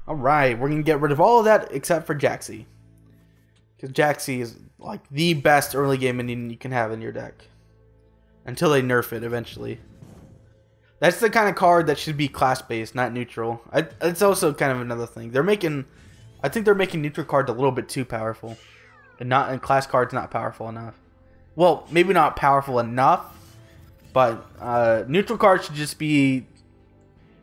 Alright, we're going to get rid of all of that except for Jaxi. Because Jaxi is like the best early game minion you can have in your deck. Until they nerf it eventually. That's the kind of card that should be class-based, not neutral. It's also kind of another thing. I think they're making neutral cards a little bit too powerful. And class cards not powerful enough. Well, maybe not powerful enough. But neutral cards should just be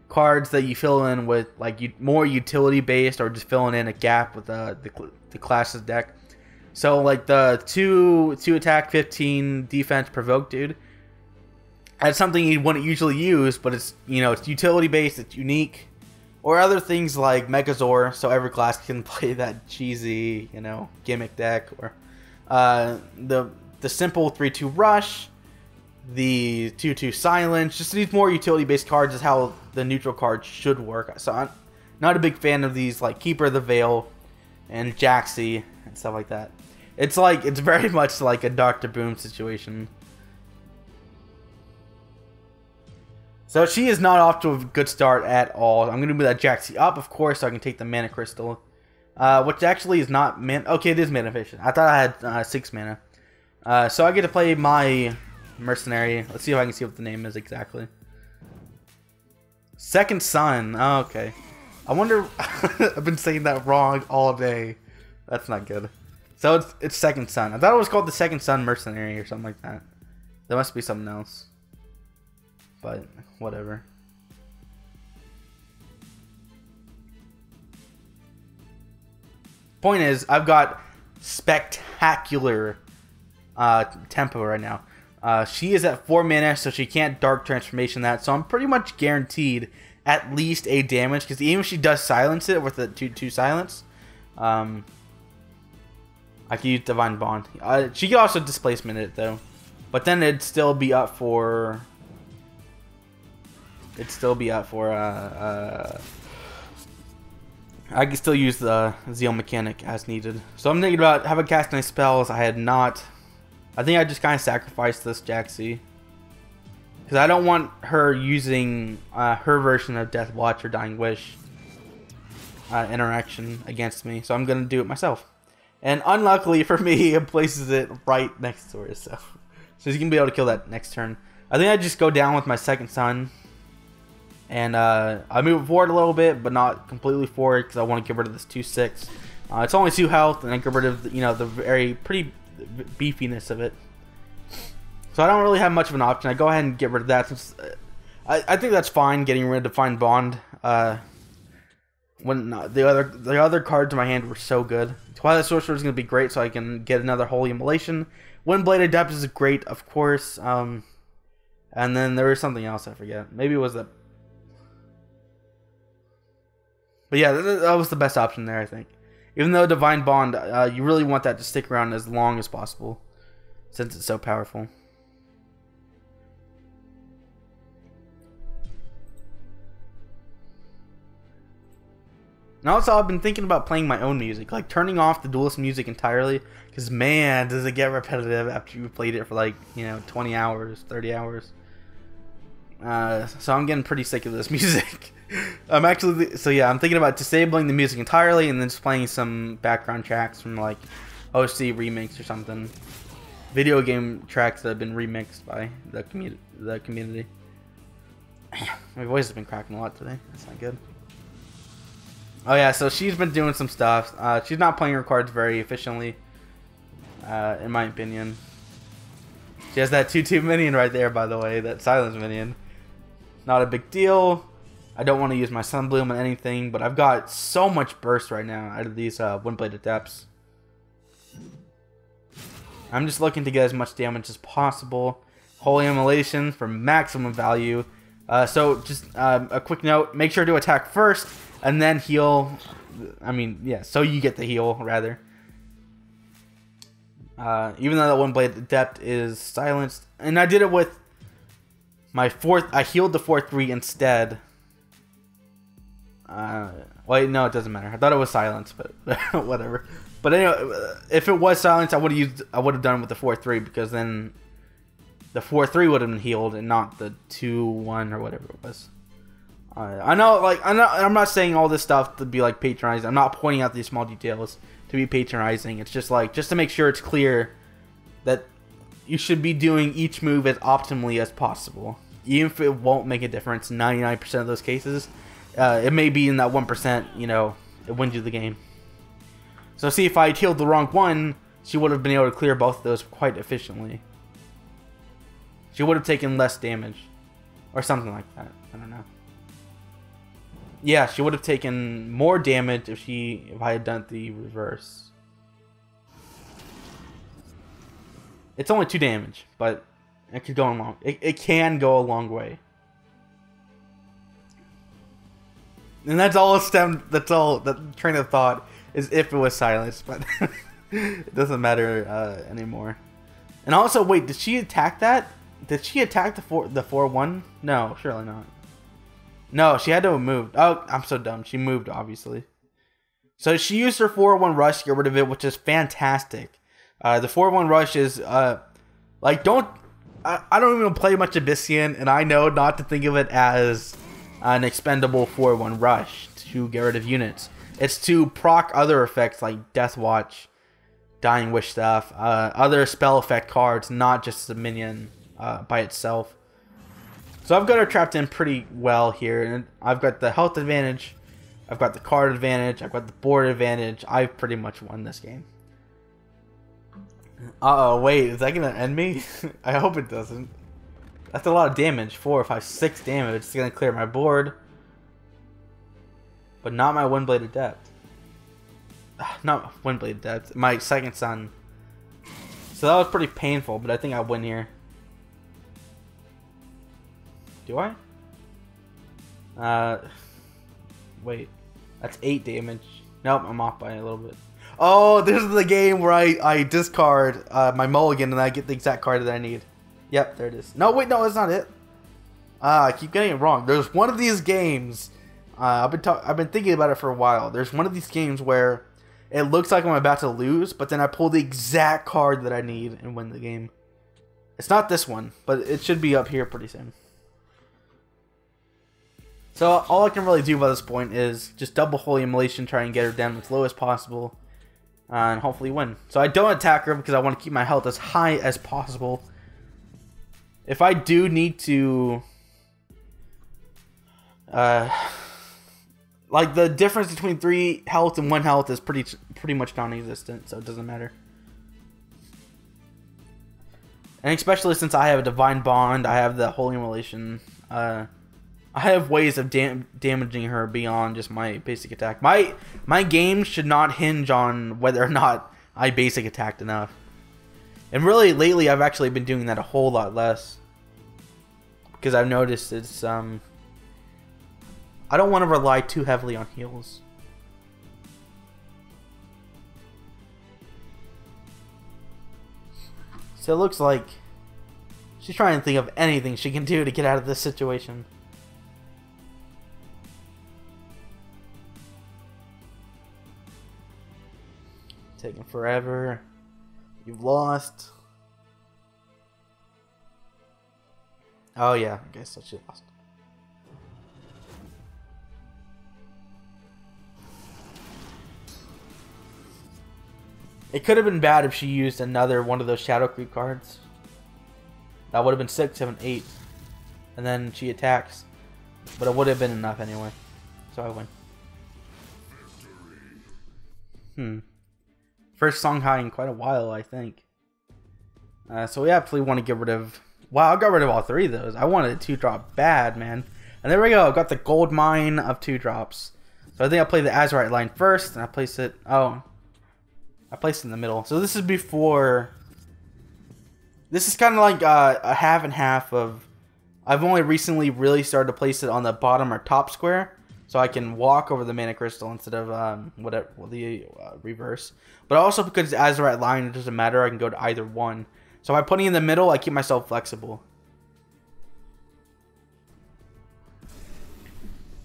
cards that you fill in with like more utility based, or just filling in a gap with the class's deck. So like the 2 attack 15 defense provoke dude, that's something you wouldn't usually use, but it's, you know, it's utility based, it's unique. Or other things like Megazord, so every class can play that cheesy, you know, gimmick deck. Or the simple 3/2 rush, the 2/2 silence. Just these more utility based cards is how the neutral cards should work. So I'm not a big fan of these like Keeper of the Veil and Jaxi and stuff like that. It's very much like a Dr. Boom situation. So she is not off to a good start at all. I'm going to move that Jaxi up, of course, so I can take the Mana Crystal. Which actually is not mana. Okay, it is mana efficient. I thought I had 6 mana. So I get to play my Mercenary. Let's see if I can see what the name is exactly. Second Son. Oh, okay. I wonder... I've been saying that wrong all day. That's not good. So it's Second Son. I thought it was called the Second Son Mercenary or something like that. There must be something else. But whatever. Point is, I've got spectacular tempo right now. She is at 4 mana, so she can't Dark Transformation that. So I'm pretty much guaranteed at least a damage, because even if she does silence it with the 2/2 silence, I can use Divine Bond. She could also displacement it though, but then it'd still be up for. I can still use the Zeal mechanic as needed. So I'm thinking about having cast nice spells. I had not. I think I just kind of sacrificed this Jaxi, because I don't want her using her version of Death Watch or Dying Wish interaction against me. So I'm gonna do it myself. And unluckily for me, it places it right next to her, so she's gonna be able to kill that next turn. I think I just go down with my Second Son. And I move forward a little bit, but not completely forward, because I want to get rid of this 2/6. It's only 2 health, and I get rid of the pretty beefiness of it. So I don't really have much of an option. I go ahead and get rid of that, since I think that's fine. Getting rid of Divine Bond. When the other cards in my hand were so good. Twilight Sorcerer is going to be great, so I can get another Holy Immolation. Windblade Adept is great, of course. And then there was something else I forget. Maybe it was the. But yeah, that was the best option there, I think. Even though Divine Bond, you really want that to stick around as long as possible, since it's so powerful. And also, I've been thinking about playing my own music, like turning off the Duelist music entirely, because man, does it get repetitive after you've played it for like, 20 hours, 30 hours. So I'm getting pretty sick of this music. I'm thinking about disabling the music entirely and then just playing some background tracks from like OC remix or something. Video game tracks that have been remixed by the community. My voice has been cracking a lot today. That's not good. Oh yeah, so she's been doing some stuff. She's not playing her cards very efficiently, in my opinion. She has that 2/2 minion right there, by the way, that silence minion. Not a big deal. I don't want to use my Sunbloom on anything, but I've got so much burst right now out of these Windblade Adepts. I'm just looking to get as much damage as possible. Holy Immolation for maximum value. So just a quick note, make sure to attack first and then heal. I mean, yeah, so you get the heal, rather. Even though that Windblade Adept is silenced. And I did it with my I healed the 4/3 instead. Wait, no, it doesn't matter. I thought it was silence, but whatever. But anyway, if it was silence, I would have done it with the 4/3, because then the 4/3 would have been healed and not the 2/1 or whatever it was. I know, like, I'm not saying all this stuff to be like patronizing. I'm not pointing out these small details to be patronizing. It's just like, just to make sure it's clear that you should be doing each move as optimally as possible. Even if it won't make a difference, 99% of those cases, it may be in that 1%, you know, it wins you the game. So see, if I healed the wrong one, she would have been able to clear both of those quite efficiently. She would have taken less damage. Or something like that. I don't know. Yeah, she would have taken more damage if I had done the reverse. It's only 2 damage, but it could go along. It can go a long way. And that's all that's all that train of thought is if it was silenced, but it doesn't matter anymore. And also, wait, did she attack that? Did she attack the 4-1? No, surely not. No, she had to have moved. Oh, I'm so dumb. She moved, obviously. So she used her 4-1 rush to get rid of it, which is fantastic. The 4-1 rush is, like, I don't even play much Abyssian, and I know not to think of it as an expendable 4-1 rush to get rid of units. It's to proc other effects like Death Watch, Dying Wish stuff, other spell effect cards, not just the minion by itself. So I've got her trapped in pretty well here, and I've got the health advantage, I've got the card advantage, I've got the board advantage. I've pretty much won this game. Uh-oh, wait, is that gonna end me? I hope it doesn't. That's a lot of damage. 4, 5, 6 damage. It's gonna clear my board, but not my Windblade Adept. Not Windblade Adept, my second son. So that was pretty painful, but I think I win here. Do I? Wait. That's 8 damage. Nope, I'm off by a little bit. Oh, this is the game where I discard my mulligan and I get the exact card that I need. Yep, there it is. No, wait, no, that's not it. I keep getting it wrong. There's one of these games. I've been thinking about it for a while. There's one of these games where it looks like I'm about to lose, but then I pull the exact card that I need and win the game. It's not this one, but it should be up here pretty soon. So all I can really do by this point is just double Holy Immolation, try and get her down as low as possible, and hopefully win. So I don't attack her because I want to keep my health as high as possible. If I do need to, like the difference between 3 health and 1 health is pretty much non-existent, so it doesn't matter. And especially since I have a Divine Bond, I have the Holy Immolation. I have ways of damaging her beyond just my basic attack. My game should not hinge on whether or not I basic attacked enough. And really, lately, I've actually been doing that a whole lot less. Because I've noticed it's, I don't want to rely too heavily on heals. So it looks like she's trying to think of anything she can do to get out of this situation. Taking forever. You've lost. Oh yeah, I guess she lost. It could have been bad if she used another one of those Shadow Creep cards. That would have been 6, 7, 8. And then she attacks. But it would have been enough anyway. So I win. First Songhai in quite a while, I think. So we absolutely want to get rid of... Wow, I got rid of all 3 of those. I wanted a 2-drop bad, man. And there we go. I got the gold mine of 2-drops. So I think I'll play the Azurite line first. And I place it... Oh. I placed it in the middle. So this is before... This is kind of like a half and half of... I've only recently really started to place it on the bottom or top square. So I can walk over the Mana Crystal instead of whatever the reverse. But also because it's Azurite line, it doesn't matter. I can go to either one. So by putting it in the middle, I keep myself flexible.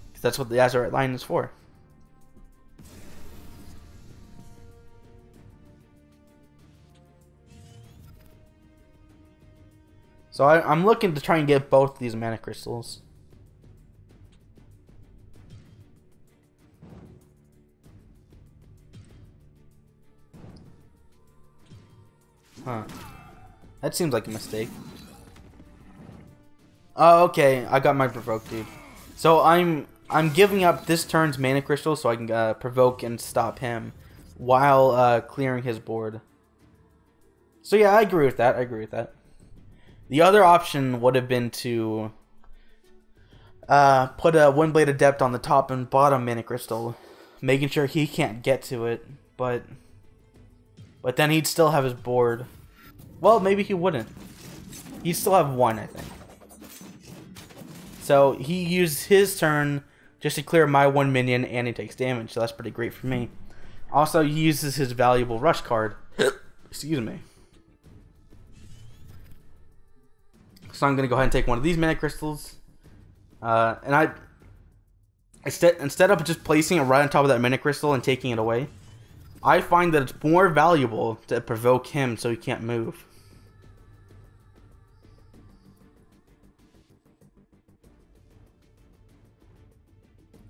Because that's what the Azurite line is for. So I'm looking to try and get both these Mana Crystals. Huh. That seems like a mistake. Oh, okay. I got my provoke, dude. So I'm giving up this turn's mana crystal so I can provoke and stop him while clearing his board. So yeah, I agree with that. I agree with that. The other option would have been to put a Windblade Adept on the top and bottom mana crystal, making sure he can't get to it. But then he'd still have his board. Well, maybe he wouldn't. He'd still have one, I think. So he used his turn just to clear my one minion, and he takes damage. So that's pretty great for me. Also, he uses his valuable rush card. Excuse me. So I'm gonna go ahead and take one of these mana crystals, and instead of just placing it right on top of that mana crystal and taking it away, I find that it's more valuable to provoke him so he can't move.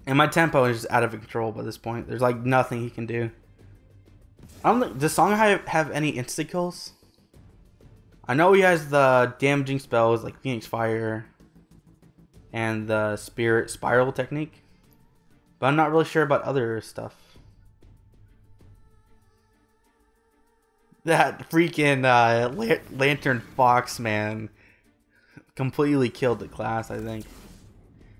And my tempo is just out of control by this point. There's like nothing he can do. I don't think, does Songhai have any insta kills? I know he has the damaging spells like Phoenix Fire and the Spirit Spiral technique, but I'm not really sure about other stuff. That freaking Lantern Fox, man, completely killed the class, I think.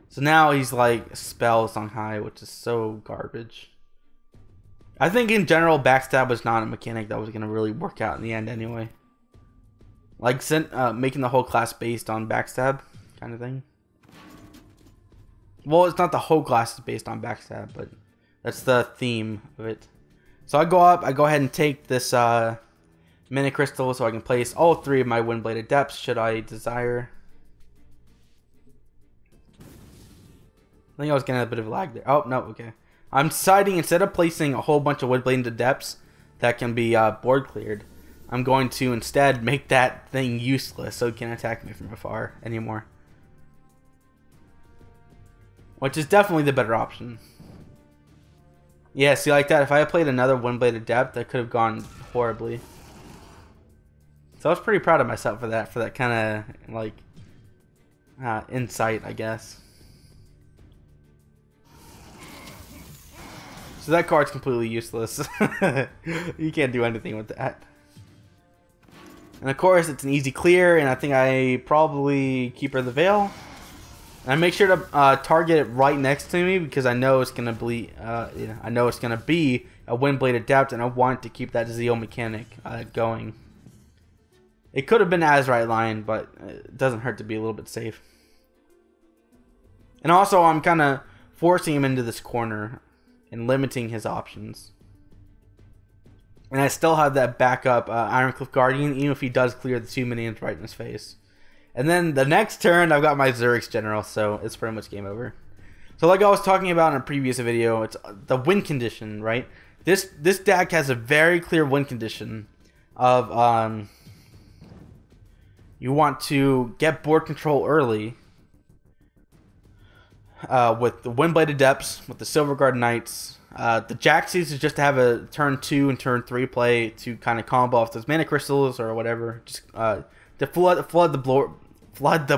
So now he's like spells on high, which is so garbage. I think in general, backstab was not a mechanic that was going to really work out in the end anyway. Like making the whole class based on backstab kind of thing. Well, it's not the whole class is based on backstab, but that's the theme of it. So I go up, I go ahead and take this mana crystal so I can place all three of my Windblade Adepts should I desire. I think I was getting a bit of lag there. Oh, no, okay. I'm deciding instead of placing a whole bunch of Windblade Adepts that can be board cleared, I'm going to instead make that thing useless so it can't attack me from afar anymore. Which is definitely the better option. Yeah, see like that, if I had played another Windblade Adept, that could have gone horribly. So I was pretty proud of myself for that kind of like insight, I guess. So that card's completely useless. You can't do anything with that. And of course, it's an easy clear, and I think I probably keep her the Veil. And I make sure to target it right next to me because I know it's gonna be, I know it's gonna be a Windblade Adept, and I want to keep that Zeal mechanic going. It could have been Azurite Lion, but it doesn't hurt to be a little bit safe. And also, I'm kind of forcing him into this corner and limiting his options. And I still have that backup Ironcliff Guardian, even if he does clear the 2 minions right in his face. And then the next turn, I've got my Zerix General, so it's pretty much game over. So like I was talking about in a previous video, it's the win condition, right? This deck has a very clear win condition of you want to get board control early with the Windblade Adepts, with the Silverguard Knights. The Jaxies is just to have a turn 2 and turn 3 play to kind of combo off those mana crystals or whatever. Just to flood the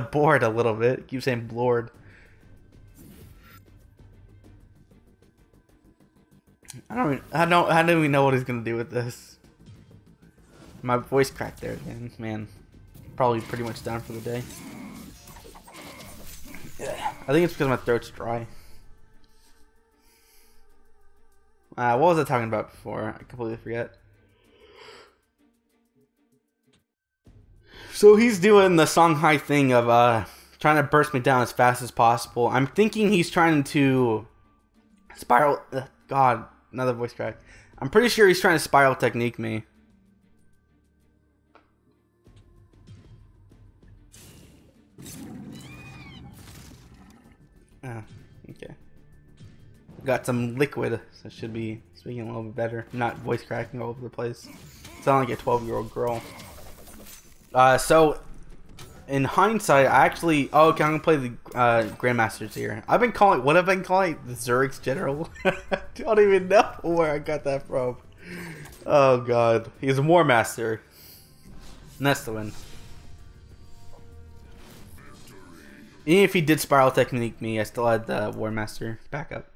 board a little bit. I keep saying board. I don't even know what he's gonna do with this. My voice cracked there again, man. Probably pretty much done for the day. I think it's because my throat's dry. What was I talking about before? I completely forget. So he's doing the Songhai thing of trying to burst me down as fast as possible. I'm thinking he's trying to spiral. God, another voice crack. I'm pretty sure he's trying to spiral technique me. Okay. Got some liquid, so I should be speaking a little bit better. Not voice cracking all over the place. Sound like a 12-year-old girl. So, in hindsight, I actually... Oh, okay, I'm going to play the Grandmasters here. What have I been calling the Zerix General? I don't even know where I got that from. Oh, God. He's a War Master. And that's the win. Even if he did spiral technique me, I still had the War Master back up.